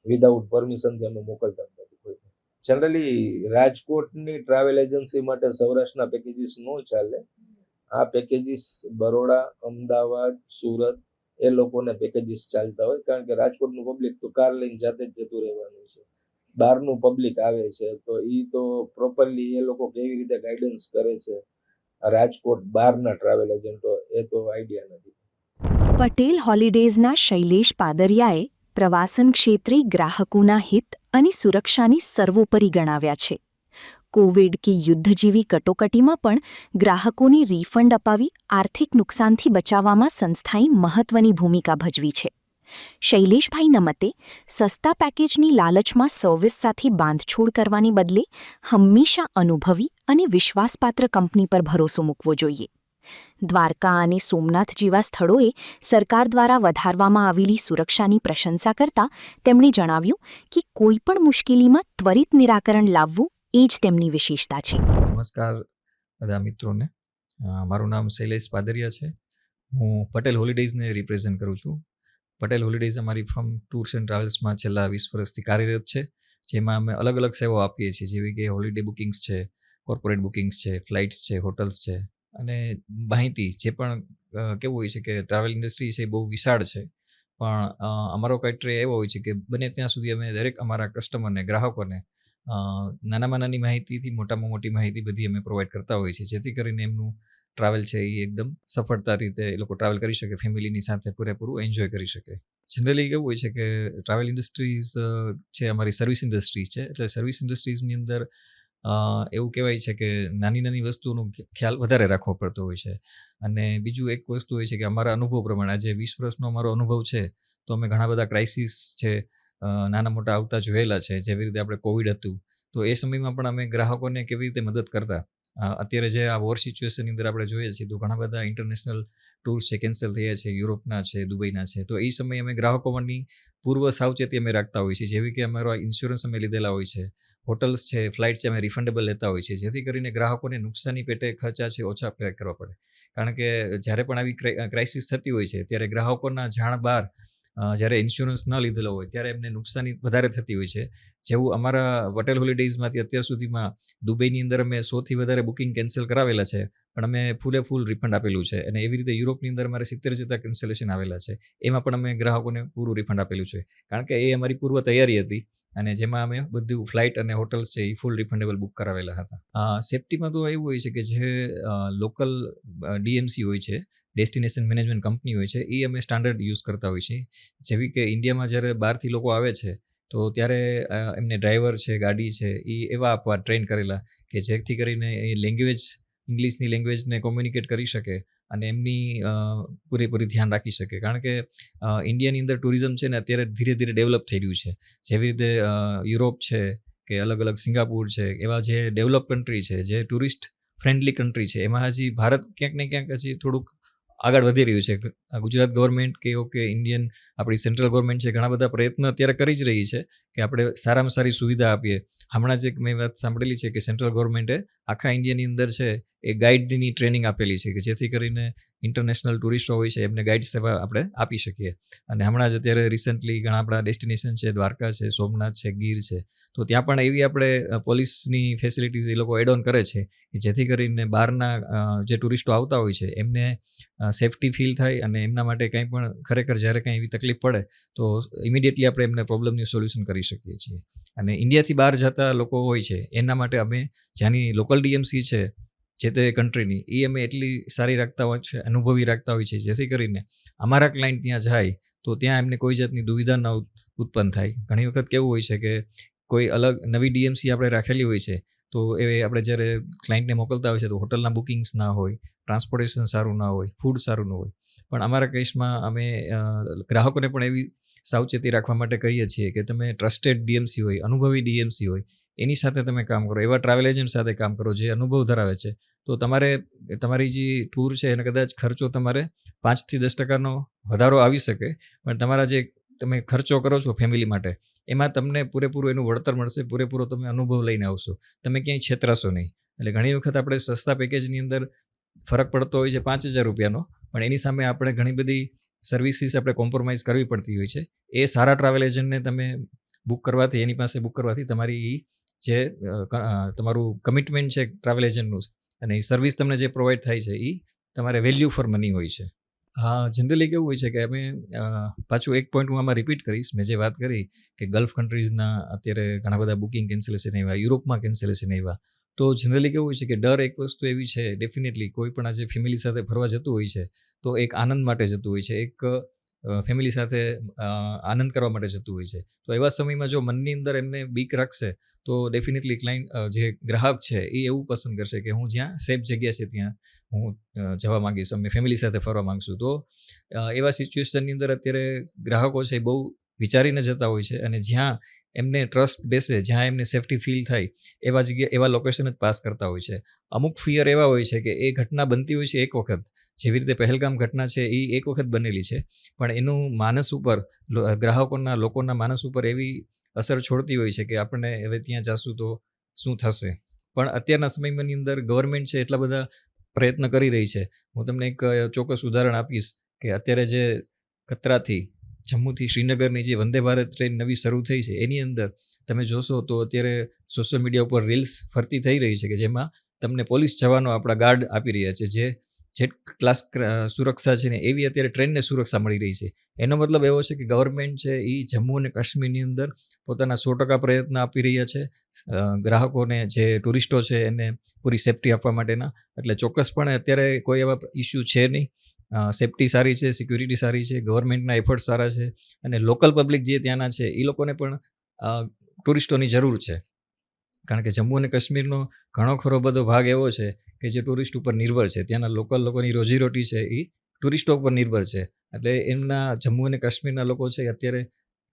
વિધાઉટ પરમિશનથી અમે મોકલતા નથી કોઈ. જનરલી રાજકોટની ટ્રાવેલ એજન્સી માટે સૌરાષ્ટ્રના પેકેજીસ ન ચાલે. આ પેકેજીસ બરોડા, અમદાવાદ, સુરત એ લોકોને પેકેજીસ ચાલતા હોય, કારણ કે રાજકોટનું પબ્લિક તો કાર લઈને જાતે જ જતું રહેવાનું છે. બહારનું પબ્લિક આવે છે તો એ તો પ્રોપરલી એ લોકો કેવી રીતે ગાઈડન્સ કરે છે રાજકોટ બહારના ટ્રાવેલ એજન્ટો, એ તો આઈડિયા નથી. પટેલ હોલિડેઝના શૈલેષ પાદરિયાએ પ્રવાસન ક્ષેત્રે ગ્રાહકોના હિત અને સુરક્ષાને સર્વોપરી ગણાવ્યા છે. કોવિડ કે યુદ્ધ જેવી કટોકટીમાં પણ ગ્રાહકોને રિફંડ અપાવી આર્થિક નુકસાનથી બચાવવામાં સંસ્થાએ મહત્વની ભૂમિકા ભજવી છે. શૈલેષભાઈના મતે સસ્તા પેકેજની લાલચમાં સર્વિસ સાથે બાંધછોડ કરવાને બદલે હંમેશા અનુભવી અને વિશ્વાસપાત્ર કંપની પર ભરોસો મૂકવો જોઈએ. દ્વારકા અને સોમનાથ જેવા સ્થળોએ સરકાર દ્વારા વધારવામાં આવેલી સુરક્ષાની પ્રશંસા કરતા તેમણે જણાવ્યું કે કોઈપણ મુશ્કેલીમાં ત્વરિત નિરાકરણ લાવવું એ જ તેમની વિશેષતા છે. નમસ્કાર બધા મિત્રોને. મારું નામ શૈલેષ પાદરિયા છે. હું પટેલ હોલિડેઝને રિપ્રેઝેન્ટ કરું છું. પટેલ હોલિડેઝ અમારી ફર્મ ટૂર્સ એન્ડ ટ્રાવેલ્સમાં છેલ્લા 20 વર્ષથી કાર્યરત છે, જેમાં અમે અલગ અલગ સેવાઓ આપીએ છીએ, જેવી કે હોલિડે બુકિંગ્સ છે, કોર્પોરેટ બુકિંગ્સ છે, ફ્લાઇટ્સ છે, હોટલ્સ છે, અને માહિતી જે પણ કેવું હોય છે કે ટ્રાવેલ ઇન્ડસ્ટ્રી છે બહુ વિશાળ છે, પણ અમારો ક્રાઇટેરિયા એવો હોય છે કે બને ત્યાં સુધી અમે દરેક અમારા કસ્ટમરને, ગ્રાહકોને નાનામાં નાની માહિતીથી મોટામાં મોટી માહિતી બધી અમે પ્રોવાઈડ કરતા હોઈએ છીએ, જેથી કરીને એમનું ટ્રાવેલ છે એ એકદમ સફળતા રીતે એ લોકો ટ્રાવેલ કરી શકે, ફેમિલીની સાથે પૂરેપૂરું એન્જોય કરી શકે. જનરલી કેવું હોય છે કે ટ્રાવેલ ઇન્ડસ્ટ્રીઝ છે અમારી સર્વિસ ઇન્ડસ્ટ્રીઝ છે, એટલે સર્વિસ ઇન્ડસ્ટ્રીઝની અંદર એવું કહેવાય છે કે નાની નાની વસ્તુનો ખ્યાલ વધારે રાખવો પડતો હોય છે. અને બીજું એક વસ્તુ હોય છે કે અમારા અનુભવ પ્રમાણે, આજે 20 વર્ષનો અમારો અનુભવ છે, તો અમે ઘણા બધા ક્રાઇસિસ છે નાના મોટા આવતા જોયેલા છે. જેવી રીતે આપણે કોવિડ હતું, તો એ સમયમાં પણ અમે ગ્રાહકોને કેવી રીતે મદદ કરતા. અત્યારે જે આ વોર સિચ્યુએશનની અંદર આપણે જોઈએ છીએ, તો ઘણા બધા ઇન્ટરનેશનલ ટૂર્સ છે કેન્સલ થયા છે, યુરોપના છે, દુબઈના છે. તો એ સમયે અમે ગ્રાહકોની પૂર્વ સાવચેતી અમે રાખતા હોઈએ છીએ, જેવી કે અમારો ઇન્સ્યોરન્સ અમે લીધેલા હોય છે, હોટલ્સ છે, ફ્લાઇટ છે, અમે રિફંડેબલ લેતા હોઈએ છીએ, જેથી કરીને ગ્રાહકોને નુકસાની પેટે ખર્ચા છે ઓછા પે કરવા પડે. કારણ કે જ્યારે પણ આવી ક્રાઇસિસ થતી હોય છે ત્યારે ગ્રાહકોના જાણ બહાર જ્યારે ઇન્સ્યોરન્સ ન લીધેલો હોય ત્યારે એમને નુકસાની વધારે થતી હોય છે. જેવું અમારા પટેલ હોલિડેઝમાંથી અત્યાર સુધીમાં દુબઈની અંદર અમે 100થી વધારે બુકિંગ કેન્સલ કરાવેલા છે, પણ અમે ફૂલ રિફંડ આપેલું છે. અને એવી રીતે યુરોપની અંદર અમારે 70 જેટલા કેન્સલેશન આવેલા છે, એમાં પણ અમે ગ્રાહકોને પૂરું રિફંડ આપેલું છે, કારણ કે એ અમારી પૂર્વ તૈયારી હતી, અને જેમાં અમે બધું ફ્લાઇટ અને હોટલ્સ છે એ ફૂલ રિફંડેબલ બુક કરાવેલા હતા. સેફ્ટીમાં તો એવું હોય છે કે જે લોકલ ડીએમસી હોય છે, ડેસ્ટિનેશન મેનેજમેન્ટ કંપની હોય છે, એ અમે સ્ટાન્ડર્ડ યુઝ કરતા હોઈએ છીએ. જેવી કે ઇન્ડિયામાં જ્યારે બહારથી લોકો આવે છે તો ત્યારે એમને ડ્રાઈવર છે, ગાડી છે, એ એવા આપવા ટ્રેન કરેલા કે જેથી કરીને એ લેંગ્વેજ, ઇંગ્લિશની લેંગ્વેજને કોમ્યુનિકેટ કરી શકે અને એમની પૂરેપૂરી ધ્યાન રાખી શકે. કારણ કે ઇન્ડિયાની અંદર ટુરિઝમ છે ને અત્યારે ધીરે ધીરે ડેવલપ થઈ રહ્યું છે. જેવી રીતે યુરોપ છે કે અલગ અલગ સિંગાપુર છે, એવા જે ડેવલપ કન્ટ્રી છે, જે ટુરિસ્ટ ફ્રેન્ડલી કન્ટ્રી છે, એમાં હજી ભારત ક્યાંક ને ક્યાંક હજી થોડુંક આગળ વધી રહ્યું છે. ગુજરાત ગવર્મેન્ટ કે ઇન્ડિયન આપણી સેન્ટ્રલ ગવર્મેન્ટ છે, ઘણા બધા પ્રયત્ન અત્યારે કરી જ રહી છે કે આપણે સારામાં સારી સુવિધા આપીએ. હમણાં જ એક મેં વાત સાંભળેલી છે કે સેન્ટ્રલ ગવર્મેન્ટે આખા ઇન્ડિયાની અંદર છે એ ગાઈડની ટ્રેનિંગ આપેલી છે કે જેથી કરીને ઇન્ટરનેશનલ ટુરિસ્ટો હોય છે એમને ગાઈડ સેવા આપણે આપી શકીએ. અને હમણાં જ અત્યારે રિસન્ટલી ઘણા આપણા ડેસ્ટિનેશન છે, દ્વારકા છે, સોમનાથ છે, ગીર છે, તો ત્યાં પણ એવી આપણે પોલીસની ફેસિલિટીઝ એ લોકો એડ ઓન કરે છે કે જેથી કરીને બહારના જે ટુરિસ્ટો આવતા હોય છે એમને સેફટી ફીલ થાય અને એમના માટે કંઈ પણ ખરેખર જ્યારે કંઈ એવી તકલીફ પડે તો ઇમિડિયેટલી આપણે એમને પ્રોબ્લેમની સોલ્યુશન કરી શકીએ છીએ. અને ઇન્ડિયાથી બહાર જતા લોકો હોય છે એના માટે અમે જ્યાંની લોકલ ડીએમસી છે જે તે કન્ટ્રીની, એ અમે એટલી સારી રાખતા હોય છે, અનુભવી રાખતા હોય છે, જેથી કરીને અમારા ક્લાયન્ટ ત્યાં જાય તો ત્યાં એમને કોઈ જાતની દુવિધા ન ઉત્પન્ન થાય. ઘણી વખત કેવું હોય છે કે કોઈ અલગ નવી ડીએમસી આપણે રાખેલી હોય છે તો એ આપણે જ્યારે ક્લાયન્ટને મોકલતા હોય છે તો હોટલના બુકિંગ્સ ના હોય, ટ્રાન્સપોર્ટેશન સારું ના હોય, ફૂડ સારું ન હોય. પણ અમારા કેસમાં અમે ગ્રાહકોને પણ એવી સાવચેતી રાખવા માટે કહીએ છીએ કે તમે ટ્રસ્ટેડ ડીએમસી હોય, અનુભવી ડીએમસી હોય, એની સાથે તમે કામ કરો, એવા ટ્રાવેલ એજન્ટ સાથે કામ કરો જે અનુભવ ધરાવે છે. તો તમારી જે ટૂર છે એને કદાચ ખર્ચો તમારે 5 થી 10% વધારો આવી શકે, પણ તમારા જે તમે ખર્ચો કરો છો ફેમિલી માટે એમાં તમને પૂરેપૂરું એનું વળતર મળશે, પૂરેપૂરો તમે અનુભવ લઈને આવશો, તમે ક્યાંય છેતરાશો નહીં. એટલે ઘણી વખત આપણે સસ્તા પેકેજની અંદર ફરક પડતો હોય છે 5,000 રૂપિયાનો, પણ એની સામે આપણે ઘણી બધી સર્વિસીસ આપણે કોમ્પ્રોમાઇઝ કરવી પડતી હોય છે. એ સારા ટ્રાવેલ એજન્ટને તમે એની પાસે બુક કરવાથી તમારી જે તમારું કમિટમેન્ટ છે ટ્રાવેલ એજન્ટનું અને એ સર્વિસ તમને જે પ્રોવાઈડ થાય છે એ તમારે વેલ્યુ ફોર મની હોય છે. હા, જનરલી કેવું હોય છે કે અમે પાછું એક પોઈન્ટ હું આમાં રિપીટ કરીશ, મેં જે વાત કરી કે ગલ્ફ કન્ટ્રીઝના અત્યારે ઘણા બધા બુકિંગ કેન્સલેશન આવ્યા, યુરોપમાં કેન્સલેશન આવ્યા. તો જનરલી કેવું હોય છે કે ડર એક વસ્તુ એવી છે, ડેફિનેટલી કોઈ પણ આજે ફેમિલી સાથે ફરવા જતું હોય છે તો એક આનંદ માટે જતું હોય છે, એક ફેમિલી સાથે આનંદ કરવા માટે જતું હોય છે. તો એવા સમયમાં જો મનની અંદર એમને બીક રાખશે તો ડેફિનેટલી ક્લાયન્ટ જે ગ્રાહક છે એ એવું પસંદ કરશે કે હું જ્યાં સેફ જગ્યા છે ત્યાં હું જવા માંગીશ, અમે ફેમિલી સાથે ફરવા માંગશું. તો એવા સિચ્યુએશનની અંદર અત્યારે ગ્રાહકો છે બહુ વિચારીને જતા હોય છે અને જ્યાં એમને ટ્રસ્ટ બેસે, જ્યાં એમને સેફ્ટી ફીલ થાય એવા લોકેશન જ પાસ કરતા હોય છે. અમુક ફિયર એવા હોય છે કે એ ઘટના બનતી હોય છે એક વખત, જેવી રીતે પહેલગામ ઘટના છે એ એક વખત બનેલી છે, પણ એનું માનસ ઉપર લોકોના માનસ ઉપર એવી અસર છોડતી હોય છે કે આપણને હવે ત્યાં જાશું તો શું થશે. પણ અત્યારના સમયની અંદર ગવર્મેન્ટ છે એટલા બધા પ્રયત્ન કરી રહી છે. હું તમને એક ચોક્કસ ઉદાહરણ આપીશ કે અત્યારે જે કતરાથી જમ્મુથી શ્રીનગરની જે વંદે ભારત ટ્રેન નવી શરૂ થઈ છે એની અંદર તમે જોશો તો અત્યારે સોશિયલ મીડિયા ઉપર રીલ્સ ફરતી થઈ રહી છે કે જેમાં તમને પોલીસ જવાનો આપણા ગાર્ડ આપી રહ્યા છે, જે ક્લાસ સુરક્ષા છે ને એવી અત્યારે ટ્રેનને સુરક્ષા મળી રહી છે. એનો મતલબ એવો છે કે ગવર્મેન્ટ છે એ જમ્મુ અને કાશ્મીરની અંદર પોતાના 100% પ્રયત્ન આપી રહ્યા છે ગ્રાહકોને, જે ટુરિસ્ટો છે એને પૂરી સેફ્ટી આપવા માટેના. એટલે ચોક્કસપણે અત્યારે કોઈ એવા ઇસ્યુ છે નહીં. સેફ્ટી સારી છે, સિક્યુરિટી સારી છે, ગવર્મેન્ટના એફર્ટ સારા છે અને લોકલ પબ્લિક જે ત્યાંના છે એ લોકોને પણ ટુરિસ્ટોની જરૂર છે. કારણ કે જમ્મુ અને કાશ્મીરનો ઘણો ખરો બધો ભાગ એવો છે કે જે ટુરિસ્ટ ઉપર નિર્ભર છે. ત્યાંના લોકલ લોકોની રોજીરોટી છે એ ટુરિસ્ટો ઉપર નિર્ભર છે. એટલે એમના જમ્મુ અને કાશ્મીરના લોકો છે અત્યારે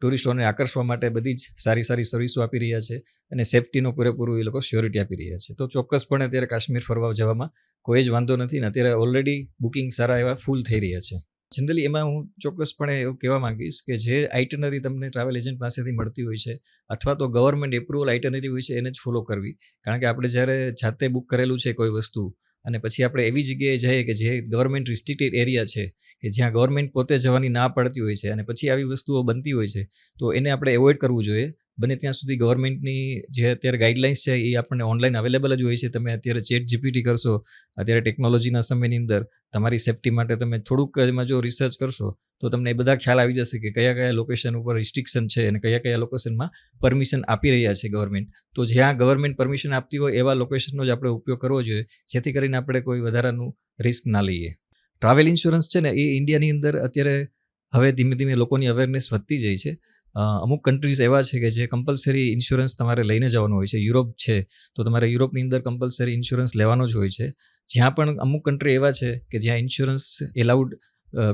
ટુરિસ્ટોને આકર્ષવા માટે બધી જ સારી સારી સર્વિસો આપી રહ્યા છે અને સેફ્ટીનો પૂરેપૂરું એ લોકો શ્યોરિટી આપી રહ્યા છે. તો ચોક્કસપણે અત્યારે કાશ્મીર ફરવા જવામાં કોઈ જ વાંધો નથી ને અત્યારે ઓલરેડી બુકિંગ સારા એવા ફૂલ થઈ રહ્યા છે. જનરલી એમાં હું ચોક્કસપણે એવું કહેવા માંગીશ કે જે આઇટનરી તમને ટ્રાવેલ એજન્ટ પાસેથી મળતી હોય છે અથવા તો ગવર્મેન્ટ એપ્રુવલ આઇટનરી હોય છે એને જ ફોલો કરવી. કારણ કે આપણે જ્યારે જાતે બુક કરેલું છે કોઈ વસ્તુ અને પછી આપણે એવી જગ્યાએ જઈએ કે જે ગવર્મેન્ટ રિસ્ટ્રિક્ટેડ એરિયા છે, કે જ્યાં ગવર્મેન્ટ પોતે જવાની ના પાડતી હોય છે અને પછી આવી વસ્તુઓ બનતી હોય છે, તો એને આપણે એવોઇડ કરવું જોઈએ. બને ત્યાં સુધી ગવર્મેન્ટની જે અત્યારે ગાઈડલાઇન્સ છે એ આપણને ઓનલાઈન અવેલેબલ જ હોય છે. તમે અત્યારે ચેટ જીપીટી કરશો, અત્યારે ટેકનોલોજીના સમયની અંદર તમારી સેફ્ટી માટે તમે થોડુંક એમાં જો રિસર્ચ કરશો તો તમને એ બધા ખ્યાલ આવી જશે કે કયા કયા લોકેશન ઉપર રિસ્ટ્રિક્શન છે અને કયા કયા લોકેશનમાં પરમિશન આપી રહ્યા છે ગવર્મેન્ટ. તો જ્યાં ગવર્મેન્ટ પરમિશન આપતી હોય એવા લોકેશનનો જ આપણે ઉપયોગ કરવો જોઈએ, જેથી કરીને આપણે કોઈ વધારાનું રિસ્ક ના લઈએ. ટ્રાવેલ ઇન્સ્યોરન્સ છે ને એ ઇન્ડિયાની અંદર અત્યારે હવે ધીમે ધીમે લોકોની અવેરનેસ વધતી જાય છે. અમુક કન્ટ્રીઝ એવા છે કે જે કમ્પલસરી ઇન્સ્યોરન્સ તમારે લઈને જવાનું હોય છે. યુરોપ છે તો તમારે યુરોપની અંદર કમ્પલસરી ઇન્સ્યોરન્સ લેવાનો જ હોય છે. જ્યાં પણ અમુક કન્ટ્રી એવા છે કે જ્યાં ઇન્સ્યોરન્સ એલાઉડ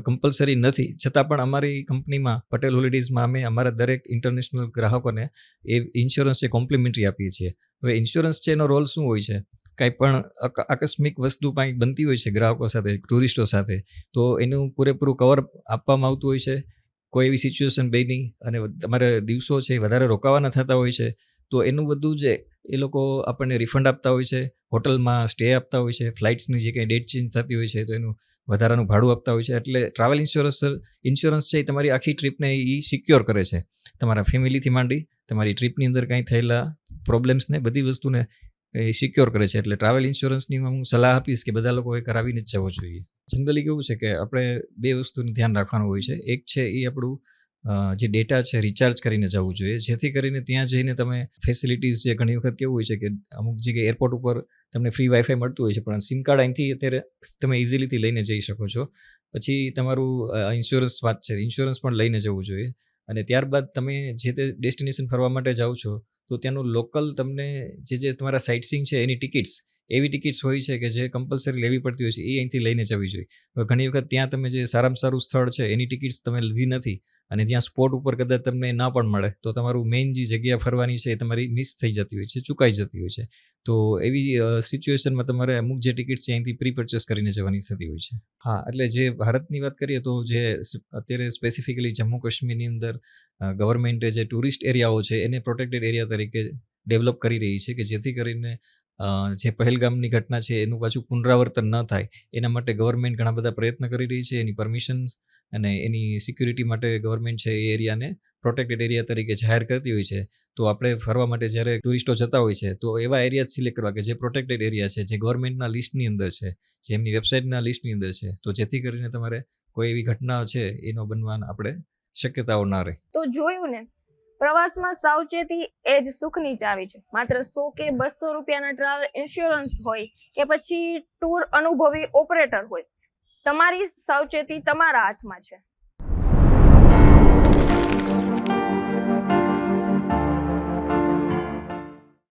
કમ્પલસરી નથી, છતાં પણ અમારી કંપનીમાં પટેલ હોલિડેઝમાં અમે અમારા દરેક ઇન્ટરનેશનલ ગ્રાહકોને એ ઇન્સ્યોરન્સ છે કોમ્પ્લિમેન્ટરી આપીએ છીએ. હવે ઇન્સ્યોરન્સ છે એનો રોલ શું હોય છે? કાંઈ પણ આકસ્મિક વસ્તુ કાંઈ બનતી હોય છે ગ્રાહકો સાથે, ટુરિસ્ટો સાથે, તો એનું પૂરેપૂરું કવર આપવામાં આવતું હોય છે. કોઈ એવી સિચ્યુએશન બની અને તમારે દિવસો છે વધારે રોકાવાના થતા હોય છે તો એનું બધું જ એ લોકો આપણને રિફંડ આપતા હોય છે, હોટલમાં સ્ટે આપતા હોય છે, ફ્લાઇટ્સની જે કંઈ ડેટ ચેન્જ થતી હોય છે તો એનું વધારાનું ભાડું આપતા હોય છે. એટલે ટ્રાવેલ ઇન્સ્યોરન્સ છે એ તમારી આખી ટ્રીપને એ સિક્યોર કરે છે. તમારા ફેમિલીથી માંડી તમારી ટ્રીપની અંદર કાંઈ થયેલા પ્રોબ્લેમ્સને બધી વસ્તુને એ સિક્યોર કરે છે. એટલે ટ્રાવેલ ઇન્સ્યોરન્સની હું સલાહ આપીશ કે બધા લોકોએ કરાવીને જ જવો જોઈએ. જનરલી કેવું છે કે આપણે બે વસ્તુનું ધ્યાન રાખવાનું હોય છે. એક છે એ આપણું જે ડેટા છે રિચાર્જ કરીને જવું જોઈએ, જેથી કરીને ત્યાં જઈને તમે ફેસિલિટીઝ જે ઘણી વખત કેવું હોય છે કે અમુક જગ્યાએ એરપોર્ટ ઉપર તમને ફ્રી વાઈફાઈ મળતું હોય છે, પણ સિમ કાર્ડ અહીંથી અત્યારે તમે ઇઝીલીથી લઈને જઈ શકો છો. પછી તમારું ઇન્સ્યોરન્સ વાત છે, ઇન્સ્યોરન્સ પણ લઈને જવું જોઈએ. અને ત્યારબાદ તમે જે તે ડેસ્ટિનેશન ફરવા માટે જાઓ છો તો ત્યાંનું લોકલ તમને જે તમારા સાઇટ સીઈંગ છે એની ટિકિટ્સ એવી ટિકિટ્સ હોય છે કે જે કમ્પલસરી લેવી પડતી હોય છે, એ અહીંથી લઈને જવી જોઈએ. હવે ઘણી વખત ત્યાં તમે જે સારામાં સારું સ્થળ છે એની ટિકિટ્સ તમે લીધી નથી અને ત્યાં સ્પોટ ઉપર કદાચ તમને ના પણ મળે તો તમારું મેઇન જે જગ્યા ફરવાની છે એ તમારી મિસ થઈ જતી હોય છે, ચૂકાઈ જતી હોય છે. તો એવી સિચ્યુએશનમાં તમારે અમુક જે ટિકિટ છે અહીંથી પ્રી પરચેસ કરીને જવાની થતી હોય છે. હા, એટલે જે ભારતની વાત કરીએ તો જે અત્યારે સ્પેસિફિકલી જમ્મુ કાશ્મીરની અંદર ગવર્મેન્ટે જે ટુરિસ્ટ એરિયાઓ છે એને પ્રોટેક્ટેડ એરિયા તરીકે ડેવલપ કરી રહી છે કે જેથી કરીને જે પહેલગામની ઘટના છે એનું પાછું પુનરાવર્તન ન થાય એના માટે ગવર્મેન્ટ ઘણા બધા પ્રયત્ન કરી રહી છે. એની પરમિશન્સ અને એની સિક્યુરિટી માટે ગવર્મેન્ટ છે એ એરિયાને પ્રોટેક્ટેડ એરિયા તરીકે જાહેર કરતી હોય છે. તો આપણે ફરવા માટે જ્યારે ટુરિસ્ટો જતા હોય છે તો એવા એરિયા સિલેક્ટ કરવા કે જે પ્રોટેક્ટેડ એરિયા છે, જે ગવર્મેન્ટના લિસ્ટની અંદર છે, જે એમની વેબસાઇટના લિસ્ટની અંદર છે, તો જેથી કરીને તમારે કોઈ એવી ઘટના છે એનો બનવાના આપણે શક્યતાઓ ના રહે. તો જોયું ને, પ્રવાસમાં સાવચેતી એ જ સુખની ચાવી છે. માત્ર 100 કે 200 રૂપિયાના ટ્રાવેલ ઇન્સ્યોરન્સ હોય કે પછી ટૂર અનુભવી ઓપરેટર હોય, તમારી સાવચેતી તમારા હાથમાં છે.